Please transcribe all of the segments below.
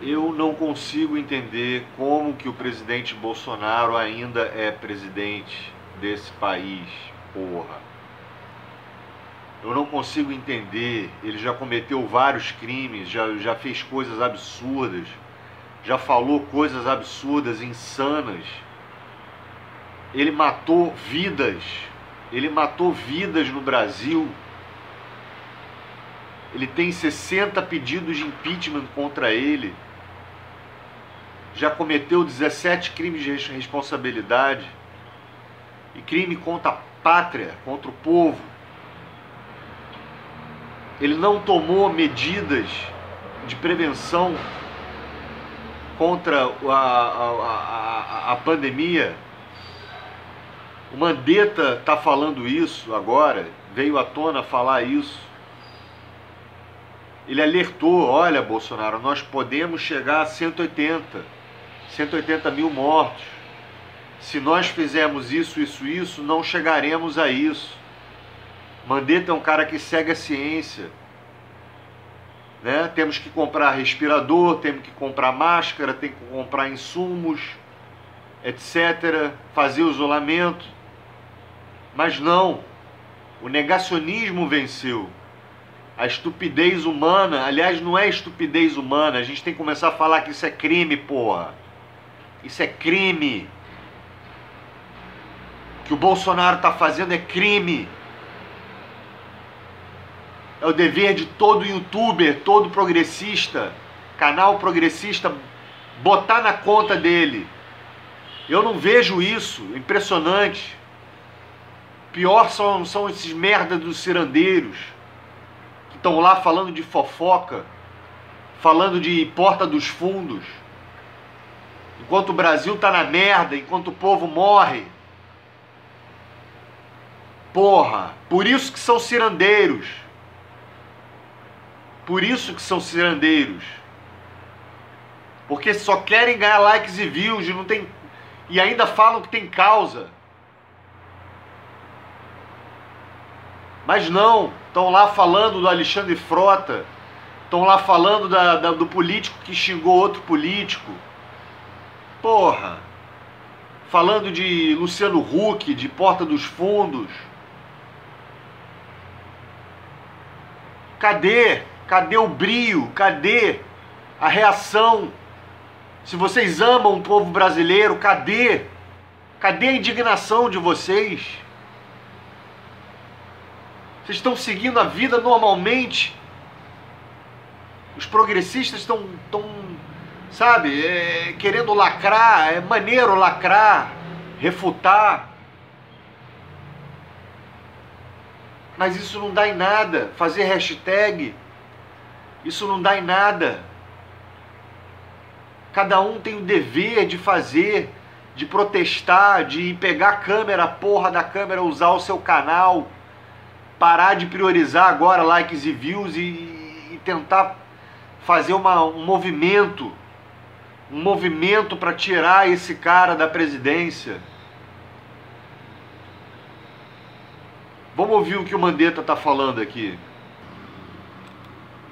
Eu não consigo entender como que o presidente Bolsonaro ainda é presidente desse país, porra. Eu não consigo entender, ele já cometeu vários crimes, já fez coisas absurdas, já falou coisas absurdas, insanas. Ele matou vidas no Brasil. Ele tem 60 pedidos de impeachment contra ele. Já cometeu 17 crimes de responsabilidade e crime contra a pátria, contra o povo. Ele não tomou medidas de prevenção contra a pandemia. O Mandetta está falando isso agora, veio à tona falar isso. Ele alertou, olha, Bolsonaro, nós podemos chegar a 180 mil mortos. Se nós fizermos isso, não chegaremos a isso. Mandetta é um cara que segue a ciência, né? Temos que comprar respirador, temos que comprar máscara, tem que comprar insumos, etc. Fazer o isolamento. Mas não, o negacionismo venceu. A estupidez humana, aliás, não é estupidez humana, a gente tem que começar a falar que isso é crime, porra. Isso é crime. O que o Bolsonaro está fazendo é crime. É o dever de todo youtuber, todo progressista, canal progressista, botar na conta dele. Eu não vejo isso, impressionante. Pior são esses merda dos cirandeiros, que estão lá falando de fofoca, falando de porta dos fundos, enquanto o Brasil tá na merda, enquanto o povo morre. Porra, por isso que são cirandeiros. Por isso que são cirandeiros. Porque só querem ganhar likes e views, não tem, e ainda falam que tem causa. Mas não, estão lá falando do Alexandre Frota, estão lá falando do político que xingou outro político. Porra, falando de Luciano Huck, de Porta dos Fundos. Cadê? Cadê o brio? Cadê a reação? Se vocês amam o povo brasileiro, cadê? Cadê a indignação de vocês? Vocês estão seguindo a vida normalmente. Os progressistas estão sabe, querendo lacrar. É maneiro lacrar, refutar. Mas isso não dá em nada. Fazer hashtag, isso não dá em nada. Cada um tem o dever de fazer, de protestar, de pegar a câmera, a porra da câmera, usar o seu canal, parar de priorizar agora likes e views e tentar fazer um movimento para tirar esse cara da presidência. Vamos ouvir o que o Mandetta está falando aqui.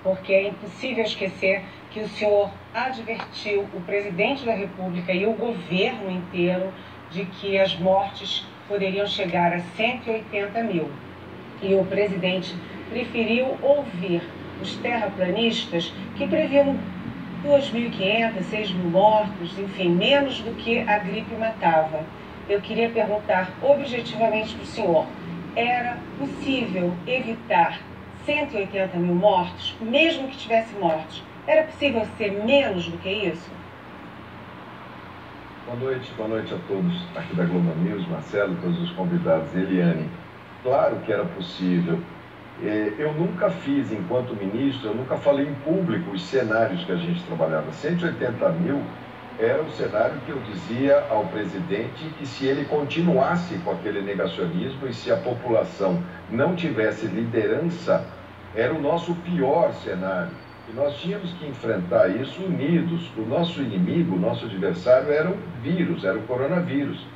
Porque é impossível esquecer que o senhor advertiu o presidente da República e o governo inteiro de que as mortes poderiam chegar a 180 mil. E o presidente preferiu ouvir os terraplanistas que previam 2.500, 6.000 mortos, enfim, menos do que a gripe matava. Eu queria perguntar objetivamente para o senhor, era possível evitar 180 mil mortos, mesmo que tivesse mortos? Era possível ser menos do que isso? Boa noite a todos aqui da Globo News, Marcelo, todos os convidados, Eliane. Claro que era possível. Eu nunca fiz, enquanto ministro, eu nunca falei em público os cenários que a gente trabalhava. 180 mil era o cenário que eu dizia ao presidente que se ele continuasse com aquele negacionismo e se a população não tivesse liderança, era o nosso pior cenário. E nós tínhamos que enfrentar isso unidos. O nosso inimigo, o nosso adversário era o vírus, era o coronavírus.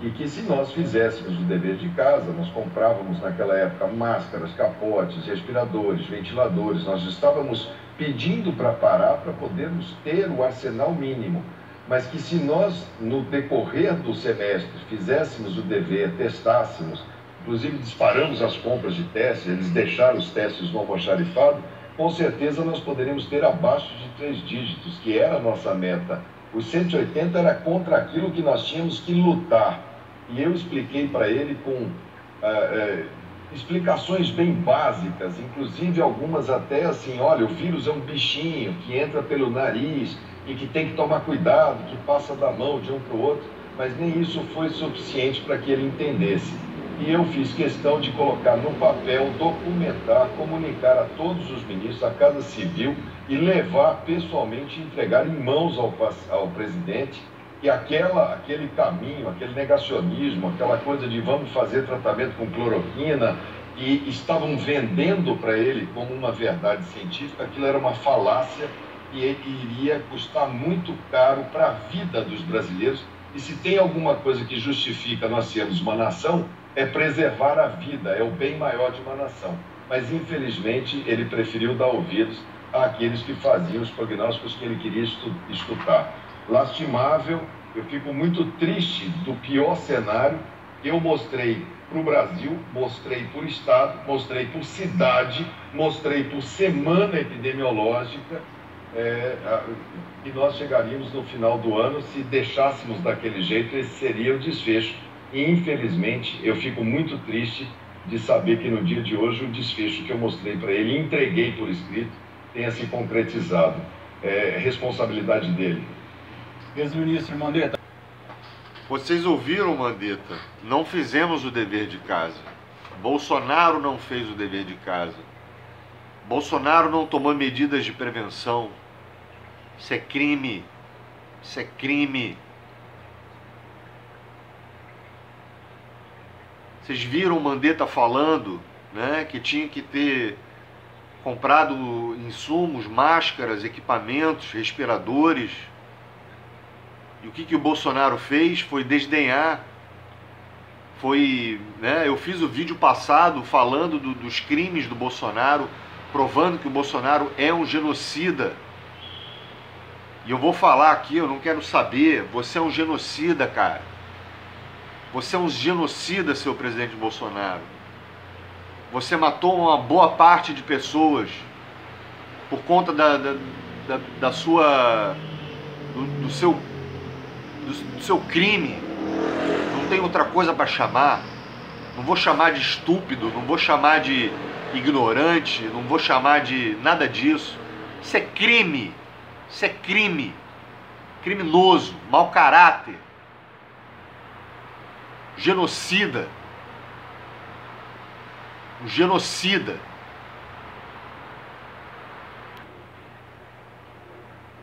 E que se nós fizéssemos o dever de casa, nós comprávamos naquela época máscaras, capotes, respiradores, ventiladores, nós estávamos pedindo para parar para podermos ter o arsenal mínimo. Mas que se nós, no decorrer do semestre, fizéssemos o dever, testássemos, inclusive disparamos as compras de testes, eles deixaram os testes no almoxarifado, com certeza nós poderíamos ter abaixo de 3 dígitos, que era a nossa meta. Os 180 era contra aquilo que nós tínhamos que lutar. E eu expliquei para ele com explicações bem básicas, inclusive algumas até assim, olha, o vírus é um bichinho que entra pelo nariz e que tem que tomar cuidado, que passa da mão de um para o outro, mas nem isso foi suficiente para que ele entendesse. E eu fiz questão de colocar no papel, documentar, comunicar a todos os ministros, à Casa Civil e levar pessoalmente, entregar em mãos ao presidente, e aquele caminho, aquele negacionismo, aquela coisa de vamos fazer tratamento com cloroquina, e estavam vendendo para ele como uma verdade científica, aquilo era uma falácia e iria custar muito caro para a vida dos brasileiros. E se tem alguma coisa que justifica nós sermos uma nação, é preservar a vida, é o bem maior de uma nação. Mas, infelizmente, ele preferiu dar ouvidos àqueles que faziam os prognósticos que ele queria escutar. Lastimável, eu fico muito triste do pior cenário. Eu mostrei para o Brasil, mostrei por estado, mostrei por cidade, mostrei por semana epidemiológica, e nós chegaríamos no final do ano, se deixássemos daquele jeito, esse seria o desfecho. E, infelizmente, eu fico muito triste de saber que no dia de hoje o desfecho que eu mostrei para ele, entreguei por escrito, tenha se concretizado. É responsabilidade dele. Ex-ministro Mandetta. Vocês ouviram, Mandetta? Não fizemos o dever de casa. Bolsonaro não fez o dever de casa. Bolsonaro não tomou medidas de prevenção. Isso é crime. Isso é crime. Vocês viram o Mandetta falando, né, que tinha que ter comprado insumos, máscaras, equipamentos, respiradores. E o que o Bolsonaro fez foi desdenhar. Eu fiz o vídeo passado falando dos crimes do Bolsonaro, provando que o Bolsonaro é um genocida. E eu vou falar aqui, eu não quero saber, você é um genocida, cara. Você é um genocida, seu presidente Bolsonaro. Você matou uma boa parte de pessoas por conta do seu crime. Não tem outra coisa para chamar. Não vou chamar de estúpido, não vou chamar de ignorante, não vou chamar de nada disso. Isso é crime. Isso é crime. Criminoso, mau caráter. Genocida. Um genocida.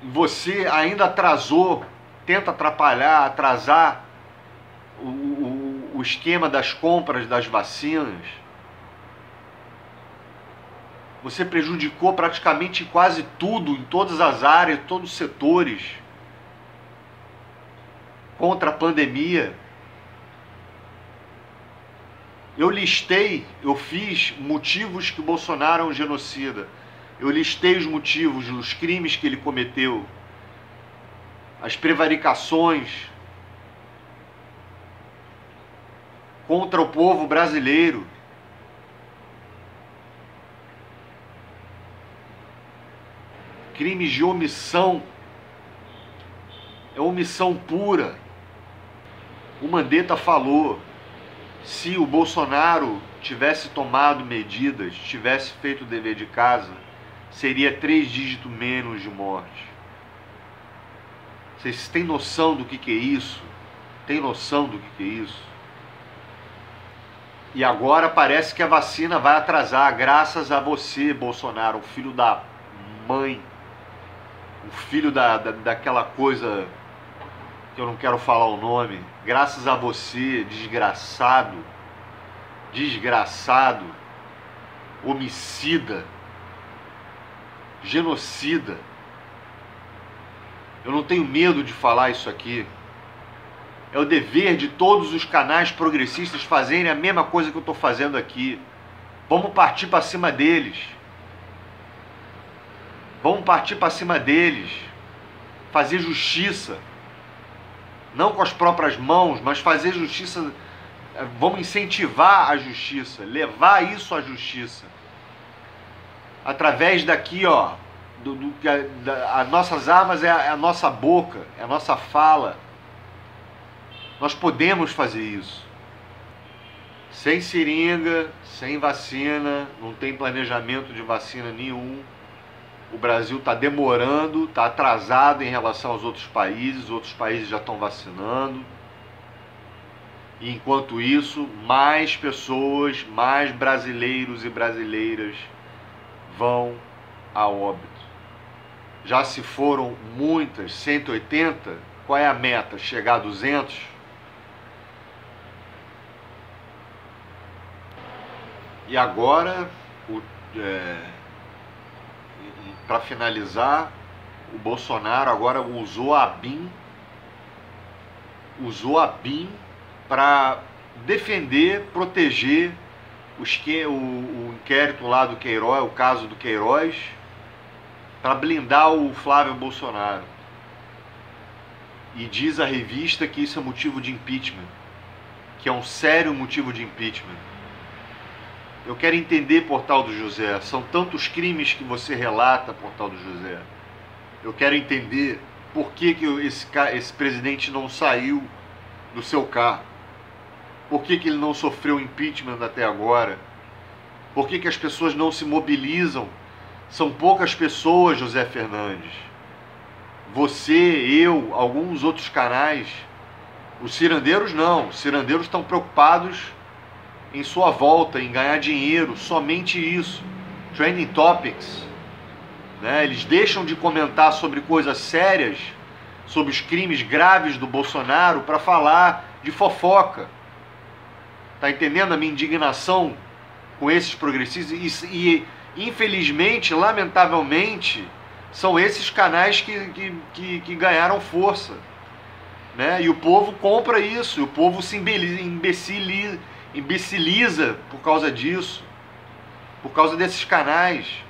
E você ainda tenta atrasar o esquema das compras das vacinas. Você prejudicou praticamente quase tudo, em todas as áreas, todos os setores, contra a pandemia. Eu fiz motivos que o Bolsonaro é um genocida. Eu listei os motivos, os crimes que ele cometeu, as prevaricações contra o povo brasileiro. Crimes de omissão. É omissão pura. O Mandetta falou, se o Bolsonaro tivesse tomado medidas, tivesse feito o dever de casa, seria 3 dígitos menos de morte. Vocês têm noção do que é isso? Tem noção do que é isso? E agora parece que a vacina vai atrasar, graças a você, Bolsonaro, o filho da mãe, o filho daquela coisa que eu não quero falar o nome. Graças a você, desgraçado, homicida, genocida. Eu não tenho medo de falar isso aqui. É o dever de todos os canais progressistas fazerem a mesma coisa que eu estou fazendo aqui. Vamos partir para cima deles. Vamos partir para cima deles, fazer justiça, não com as próprias mãos, mas fazer justiça. Vamos incentivar a justiça, levar isso à justiça, através daqui, ó, as nossas armas é a nossa boca, é a nossa fala. Nós podemos fazer isso. Sem seringa, sem vacina, não tem planejamento de vacina nenhum. O Brasil está demorando, está atrasado em relação aos outros países já estão vacinando. E enquanto isso, mais pessoas, mais brasileiros e brasileiras vão a óbito. Já se foram muitas, 180, qual é a meta? Chegar a 200? E agora, para finalizar, o Bolsonaro agora usou a BIM para defender, proteger o inquérito lá do Queiroz, o caso do Queiroz, para blindar o Flávio Bolsonaro. E diz a revista que isso é motivo de impeachment, que é um sério motivo de impeachment. Eu quero entender, Portal do José, são tantos crimes que você relata, Portal do José. Eu quero entender por que esse presidente não saiu do seu cargo. Por que ele não sofreu impeachment até agora? Por que as pessoas não se mobilizam? São poucas pessoas, José Fernandes. Você, eu, alguns outros canais. Os cirandeiros não. Os cirandeiros estão preocupados em sua volta, em ganhar dinheiro, somente isso. Trending Topics. Né? Eles deixam de comentar sobre coisas sérias, sobre os crimes graves do Bolsonaro, para falar de fofoca. Tá entendendo a minha indignação com esses progressistas? E infelizmente, lamentavelmente, são esses canais que ganharam força, né? E o povo compra isso, o povo se imbeciliza por causa disso, por causa desses canais.